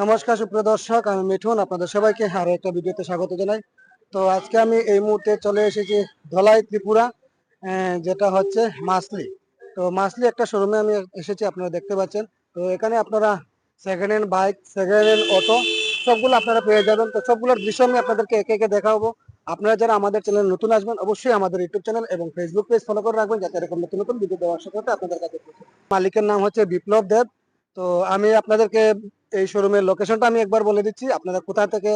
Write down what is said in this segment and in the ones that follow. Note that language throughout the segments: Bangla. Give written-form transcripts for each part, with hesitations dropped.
নমস্কার সুপ্রিয় দর্শক, আমি মিঠুন আপনাদের সবাইকে আরো একটা ভিডিওতে স্বাগত জানাই। তো আজকে আমি এই মুহূর্তে চলে এসেছি ধলাই ত্রিপুরা, যেটা হচ্ছে মাসলি। তো মাসলি একটা শোরুমে আমি এসেছি, আপনারা দেখতে পাচ্ছেন। তো এখানে আপনারা second hand bike, second hand auto সবগুলো আপনারা পেয়ে যাবেন। তো সবগুলোর দৃশ্য আমি আপনাদেরকে একে একে দেখাবো। আপনারা যারা আমাদের চ্যানেল নতুন আসবেন, অবশ্যই আমাদের ইউটিউব চ্যানেল এবং ফেসবুক পেজ ফলো করে রাখবেন, যাতে এরকম নতুন নতুন ভিডিও দেওয়ার সাথে সাথে আপনাদের কাছে পৌঁছে। মালিকের নাম হচ্ছে বিপ্লব দেব। তো আমি আপনাদেরকে এই শোরুমের লোকেশনটা আমি একবার বলে দিচ্ছি, আপনারা কোথায় থেকে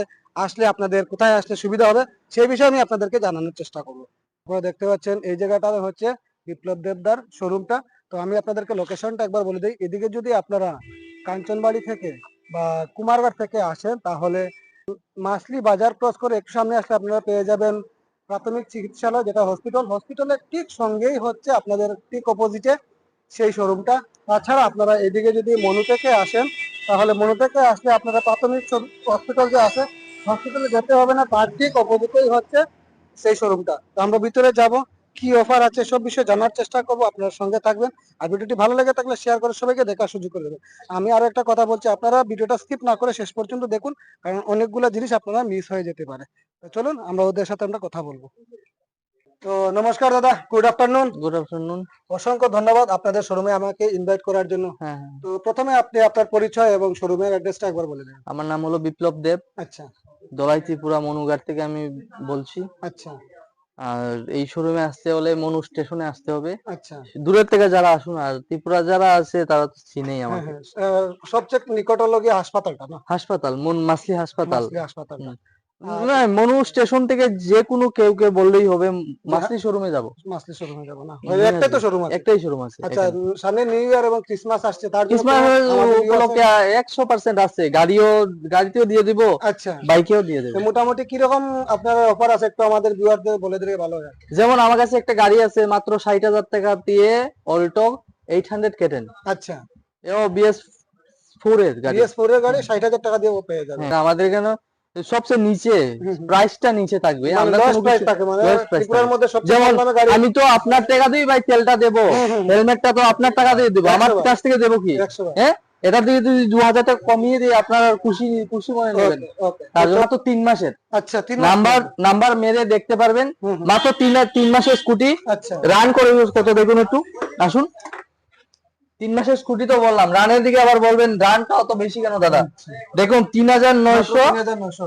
আসলে, আপনাদের কোথায় আসলে সুবিধা হবে সেই বিষয়ে আমি আপনাদেরকে জানানোর চেষ্টা করবো। আপনারা দেখতে পাচ্ছেন এই জায়গাটা হচ্ছে বিপ্লব দেবদার শোরুমটা। তো আমি আপনাদেরকে লোকেশনটা একবার বলে দিই। এদিকে যদি আপনারা কাঞ্চনবাড়ি থেকে বা কুমারঘাট থেকে আসেন, তাহলে মাসলি বাজার ক্রস করে একটু সামনে আসলে আপনারা পেয়ে যাবেন প্রাথমিক চিকিৎসালয়, যেটা হসপিটালের ঠিক সঙ্গেই হচ্ছে আপনাদের ঠিক অপোজিটে সেই শোরুমটা। তাছাড়া আপনারা এদিকে যদি মনু থেকে আসেন, তাহলে মনু থেকে আসলে আপনারা প্রাথমিক হসপিটাল যে আছে, হসপিটালে যেতে হবে না, তার ঠিক অপোজিটেই হচ্ছে সেই শোরুমটা। তো আমরা ভিতরে যাব, কি অফার আছে সব বিষয়ে জানার চেষ্টা করবো, আপনার সঙ্গে থাকবেন। আর ভিডিওটি ভালো লেগে থাকলে শেয়ার করে সবাইকে দেখার সুযোগ করে দেবেন। আমি আরো একটা কথা বলছি, আপনারা ভিডিওটা স্কিপ না করে শেষ পর্যন্ত দেখুন, কারণ অনেকগুলো জিনিস আপনারা মিস হয়ে যেতে পারে। তো চলুন আমরা ওদের সাথে আমরা কথা বলবো। তো নমস্কার দাদা, গুড আফটারনুন। Good afternoon. অসংখ্য ধন্যবাদ আপনাদের শোরুমে আমাকে ইনভাইট করার জন্য। হ্যাঁ, হ্যাঁ। তো প্রথমে আপনি আপনার পরিচয় এবং শোরুমের অ্যাড্রেসটা একবার বলে দেন। আমার নাম হলো বিপ্লব দেব। আচ্ছা দলাই ত্রিপুরা মনুঘাট থেকে আমি বলছি। আচ্ছা আর এই শোরুমে আসতে হলে মনু স্টেশনে আসতে হবে। আচ্ছা। দূরের থেকে যারা আসুন, আর ত্রিপুরা যারা আছে তারা তো চিনেই হ্যাঁ আমাকে। হ্যাঁ, সবচেয়ে নিকটলগি হাসপাতালটা না? হাসপাতাল মাসলি হাসপাতাল। মাসলি হাসপাতালটা। হুম। আর না, মনু স্টেশন থেকে যে কোনো কেউ বললেই হবে যে মাসলি শোরুমে যাব। মাসলি শোরুমে যাব না? নিয়ে একটাই তো আসবে। শোরুম আছে? একটাই শোরুম আছে আচ্ছা, এখানে। সামনে নিউ ইয়ার এবং ক্রিসমাস আসছে, তার জন্য ক্রিসমাস আমাদের উপলক্ষে 100% আছে। গাড়িতেও দিয়ে দিব, আচ্ছা। বাইকেও দিয়ে দেব। তো মোটামুটি কিরকম আপনার অফার আছে একটু আমাদের ভিউয়ারদের বলে দিলে ভালো হয়। যেমন আমার কাছে একটা গাড়ি আছে মাত্র 60,000 টাকা দিয়ে, অল্টো 800 কেটেন। আচ্ছা, ও BS4 এর গাড়ি। BS4 এর গাড়ি 60,000 টাকা দিয়ে ও পেয়ে যাবে। হ্যাঁ, আমাদের এখানে সবচেয়ে নিচে প্রাইসটা নিচে থাকবে। মানে আমরা লস কোনো প্রাইস কিছু থাকে, মানে lowest price ত্রিপুরার থাকবে। মধ্যে সবচেয়ে যেমন কম দামে গাড়ি। আমি তো আপনার টাকা দিয়ে ভাই তেলটা দেবো, হেলমেটটা তো আপনার টাকা দিয়ে দেবো, আমার 100 বার, কাছ থেকে দেবো কি? 100 বার। হ্যাঁ, এটা দিয়ে যদি 2,000 টাকা কমিয়ে দিয়ে আপনার খুশি খুশি মনে নেবেন। ওকে ওকে। তার জন্য তো 3 মাসের আচ্ছা, 3 মাস নাম্বার মেরে দেখতে পারবেন। মাত্র 3 মাসের স্কুটি আচ্ছা। রান করে কত দেখুন একটু, আসুন। 3 মাসের স্কুটি তো বললাম, রানের দিকে আবার বলবেন রানটা অত বেশি কেন দাদা? দেখুন 3,900 3,900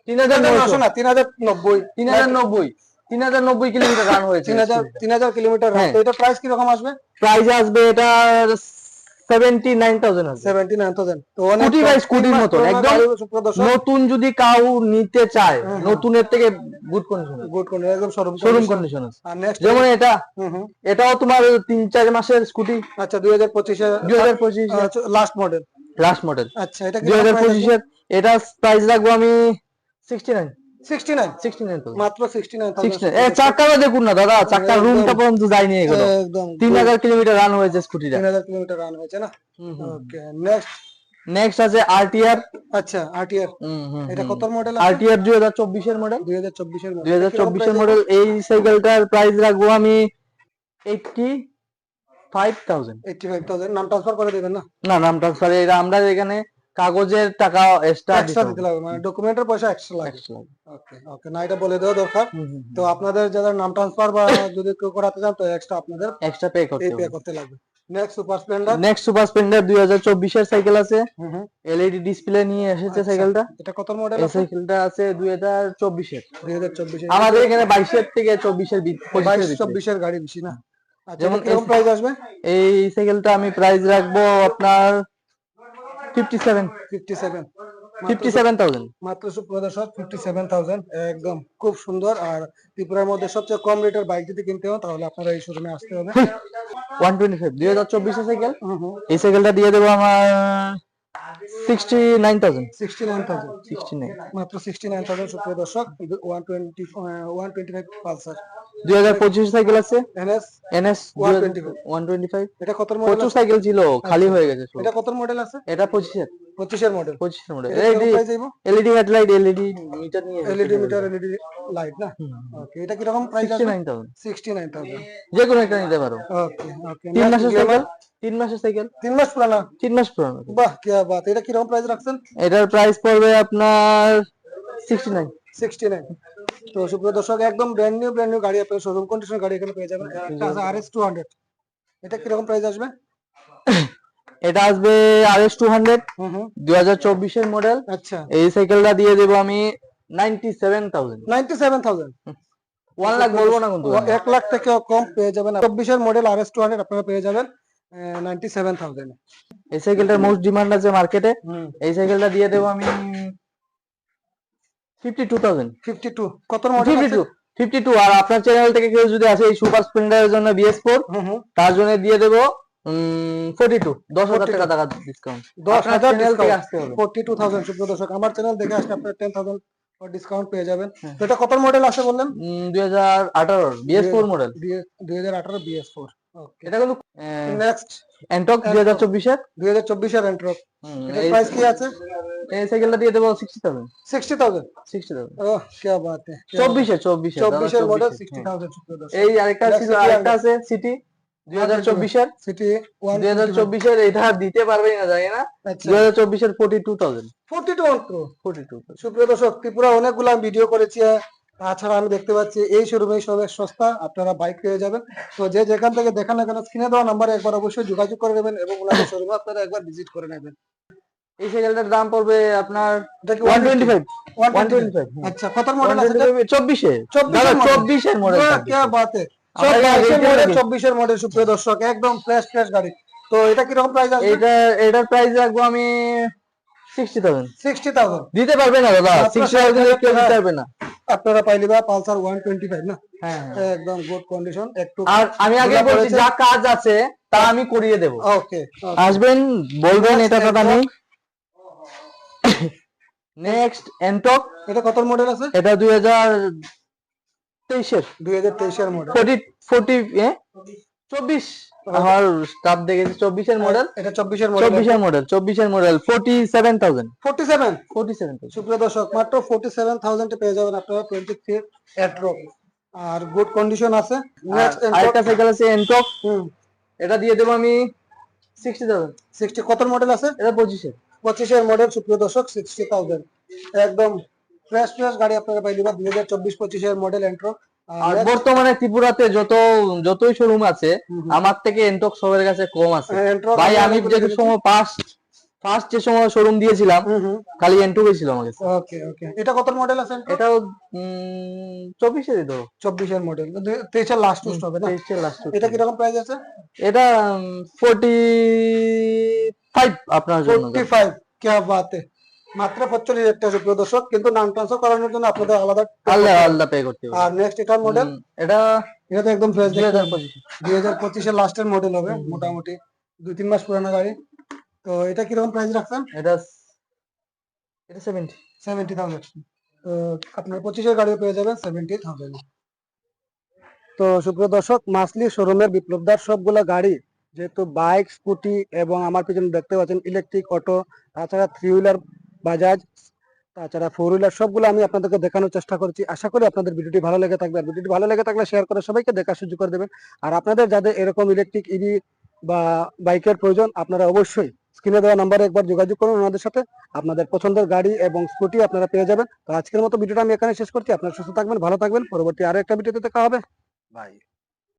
3,900 না, 3,090 3,090 কিলোমিটার রান হয়েছে। 3,000 কিলোমিটার। হ্যাঁ। তো এটা প্রাইস কিরকম আসবে? প্রাইস আসবে এটা 79,000 আসবে। 79,000। তো অনেক স্কুটি বাই স্কুটির মতন একদম নতুন। যদি কাউ নিতে চায়, নতুনের থেকে গুড কন্ডিশন, গুড কন্ডিশন, একদম শোরুম কন্ডিশন আছে। আর নেক্সট যেমন এটাও তোমার 3-4 মাসের স্কুটি। আচ্ছা, 2025 লাস্ট মডেল। আচ্ছা, এটা কি 2025 এর। এটা প্রাইস রাখবো আমি 69 69 মাত্র 69,000। চাকাটা দেখুন না দাদা, চাকার রুমটা পর্যন্ত যায়নি এগুলো। একদম 3,000 কিলোমিটার রান হয়েছে স্কুটিটা। 3,000 কিলোমিটার রান হয়েছে না? ওকে, নেক্সট আছে RTR। আচ্ছা, RTR। এটা কত মডেল? RTR 2024 এর মডেল। 2024 এর মডেল। 2024 এর মডেল। এই সাইকেলটার প্রাইস রাখবো আমি 85,000। 85,000। নাম ট্রান্সফার করে দেবেন না? না, নাম ট্রান্সফার আমরা এখানে কাগজের টাকা এক্সট্রা দিতে লাগবে, মানে ডকুমেন্টের পয়সা এক্সট্রা লাগে। ওকে ওকে, না এটা বলে দেওয়া দরকার। তো আপনাদের যারা নাম ট্রান্সফার বা যদি কেউ করাতে চান, তো এক্সট্রা আপনাদের এক্সট্রা পে করতে লাগবে। নেক্সট সুপার স্প্লেন্ডার 2024 এর সাইকেল আছে। LED ডিসপ্লে নিয়ে এসেছে সাইকেলটা। এটা কত মডেল এই আছে? সাইকেলটা আছে 2024 এর। 2024 এর। আমাদের এখানে 22 এর থেকে 24 এর 22-24 এর গাড়ি বেশি না? আচ্ছা, যেমন কিরকম প্রাইস আসবে? এই সাইকেলটা আমি প্রাইস রাখবো আপনার 57,000। মাত্র সুপ্রদর্শক 57,000, একদম খুব সুন্দর। আর ত্রিপুরার মধ্যে সবচেয়ে কম রেটের বাইক যদি কিনতে হয়, তাহলে আপনারা এই শোরুমে আসতে হবে। 125 2024 এর সাইকেল। এই সাইকেলটা দিয়ে দেবো আমার 69,000। 69,000 মাত্র 69,000 সুপ্রিয় দর্শক। 125 পালসার। 2025 সাইকেল আছে, এনএস এনএস 125 125। এটা কত মডেল প্রচুর সাইকেল ছিল, খালি হয়ে গেছে সব। এটা কত মডেল আছে? এটা 25 25 এর মডেল। 25 মডেল। এটা কিরকম প্রাইস যাইবো? এলইডি হেডলাইট, এলইডি মিটার নিয়ে এলইডি মিটার, এলইডি লাইট না? ওকে, এটা কিরকম প্রাইস আছে? 69000। 69000। যে কোনো একটা নিতে পারো। ওকে ওকে। 3 মাসের সাইকেল, 3 মাসের সাইকেল, 3 মাস পুরানা? 3 মাস পুরানো। বাহ, কি বাত। এটা কিরকম প্রাইস রাখছেন? এটার প্রাইস পড়বে আপনার 69। 69। তো সুপ্রিয় দর্শক, একদম ব্র্যান্ড নিউ গাড়ি, আপনার শোরুম কন্ডিশন গাড়ি এখানে পেয়ে যাবেন। একটা আছে RS 200, এটা কিরকম প্রাইস আসবে? এটা আসবে RS 200, 2024 এর মডেল। আচ্ছা, এই সাইকেলটা দিয়ে দেব আমি 97000। 97,000। 1 লাখ বলবো না কিন্তু। 1 লাখ থেকে কম পেয়ে যাবেন। 24 এর মডেল RS 200 আপনারা পেয়ে যাবেন 97,000 এ। এই সাইকেলটার মোস্ট ডিমান্ড আছে মার্কেটে। এই সাইকেলটা দিয়ে দেব আমি 52,000। 52 কত মডেল আছে? 52। আর আপনার চ্যানেল থেকে কেউ যদি আসে এই সুপার স্প্লেন্ডারের জন্য BS4, তার জন্য দিয়ে দেব 42, 10,000 টাকা ডিসকাউন্ট। 10,000 থেকে আসতে হবে। 42,000। সুপ্রিয় দর্শক, আমার চ্যানেল দেখে আসলে আপনারা 10,000 ডিসকাউন্ট পেয়ে যাবেন। তো এটা কত মডেল আছে বললেন? 2018 BS4 মডেল। 2018 BS4। ওকে, এটা কিন্তু নেক্সট এন্টক 2024 এর। 2024 এর এন্ট্রক। এটার এই প্রাইস কি আছে? এই সাইকেলটা দিয়ে দেব 60,000। 60,000। 60,000। ওহ, কি বাত है। 24 এর মডেল 60,000। সুপ্রিয় দর্শক, এই আরেকটা ছিল, আরেকটা আছে সিটি 2024 এর। সিটি 2024 এর এটা দিতে পারবে না জানি না। আচ্ছা, 2024 এর 42,000। 42 মাত্র। 42,000। সুপ্রিয় দর্শক, ত্রিপুরা অনেকগুলো ভিডিও করেছি, তাছাড়া আমি দেখতে পাচ্ছি এই শোরুমে সবে সস্তা আপনারা বাইক পেয়ে যাবেন। তো যে যেখান থেকে দেখান না কেন, স্ক্রিনে দেওয়া নাম্বারে একবার অবশ্যই যোগাযোগ করে নেবেন এবং ওনাদের শোরুমে আপনারা একবার ভিজিট করে নেবেন। এই সাইকেলটার দাম পড়বে আপনার এটা কি 125। 125? আচ্ছা, কত মডেল আছে? 24 এর। 24 এর মডেল। 24 এর মডেল। কি বাত है। সব 22 এর মডেল, 24 এর মডেল। সুপ্রিয় দর্শক, একদম ফ্রেশ গাড়ি। তো এটা কি রকম প্রাইস আছে? এটার প্রাইস রাখবো আমি 60,000। 60,000 দিতে পারবে না দাদা, 60,000 কেউ দিতে পারবে না। আপনারা পাইলে বা পালসার 125 না? হ্যাঁ। একদম গুড কন্ডিশন। একটু আর আমি আগে বলছি, যা কাজ আছে তা আমি করিয়ে দেব। ওকে, আসবেন, বলবেন এটা দাদা নেই। নেক্সট এন্টক। এটা কত মডেল আছে? এটা 2023 এর। 2023 এর মডেল। 24 আমার স্টাফ দেখেছি 24 এর মডেল। এটা 24 এর মডেল। 24 এর মডেল 47,000। 47। সুপ্রিয় দর্শক, মাত্র 47,000 এ পেয়ে যাবেন আপনারা 23 এন্ট্রক। আর গুড কন্ডিশন আছে। নেক্সট আরেকটা সাইকেল আছে এন্টক, এটা দিয়ে দেব আমি 60,000। 60 কত মডেল আছে? এটা 25 এর। 25 এর মডেল। সুপ্রিয় দর্শক, 60,000 একদম ফ্রেশ গাড়ি আপনারা পাইলে বা 2024-25 এর মডেল এন্ট্রক। আর বর্তমানে ত্রিপুরাতে যতই শোরুম আছে, আমার থেকে এন্টক সবার কাছে কম আছে ভাই। আমি যে সময় ফার্স্ট যে সময় শোরুম দিয়েছিলাম, খালি এন্টকই ছিল আমার কাছে। ওকে ওকে। এটা কত মডেল আছে? এটাও 24 এরই তো। 24 এর মডেল। 23 এর লাস্ট টেস্ট হবে না? 23 এর লাস্ট। এটা কি রকম প্রাইস আছে? এটা 45 আপনার জন্য। 45। কি বাত है। মাত্র 45,000 টাকা। সুপ্রিয় দর্শক, কিন্তু নাম ট্রান্সফার করানোর জন্য আপনাদের আলাদা পে করতে হবে। আর নেক্সট এটার মডেল, এটা তো একদম ফ্রেশ। 2025। 2025 এর লাস্টের মডেল হবে, মোটামুটি 2-3 মাস পুরানো গাড়ি। তো এটা কি রকম প্রাইস রাখছেন? এটা 70,000। তো আপনার 25 এর গাড়ি পেয়ে যাবেন 70,000। তো সুপ্রিয় দর্শক, মাসলি শোরুমের বিপ্লবদার সবগুলো গাড়ি, যেহেতু বাইক, স্কুটি এবং আমার পিছনে দেখতে পাচ্ছেন ইলেকট্রিক অটো, তাছাড়া 3 হুইলার বাজাজ, তাছাড়া 4 হুইলার, সবগুলো আমি আপনাদেরকে দেখানোর চেষ্টা করছি। আশা করি আপনাদের ভিডিওটি ভালো লেগে থাকবে। আর ভিডিওটি ভালো লেগে থাকলে শেয়ার করে সবাইকে দেখার সুযোগ করে দেবেন। আর আপনাদের যাদের এরকম ইলেকট্রিক ইভি বা বাইকের প্রয়োজন, আপনারা অবশ্যই স্ক্রিনে দেওয়া নাম্বারে একবার যোগাযোগ করুন ওনাদের সাথে। আপনাদের পছন্দের গাড়ি এবং স্কুটি আপনারা পেয়ে যাবেন। তো আজকের মতো ভিডিওটা আমি এখানে শেষ করছি। আপনারা সুস্থ থাকবেন, ভালো থাকবেন। পরবর্তী আরো একটা ভিডিওতে দেখা হবে। বাই।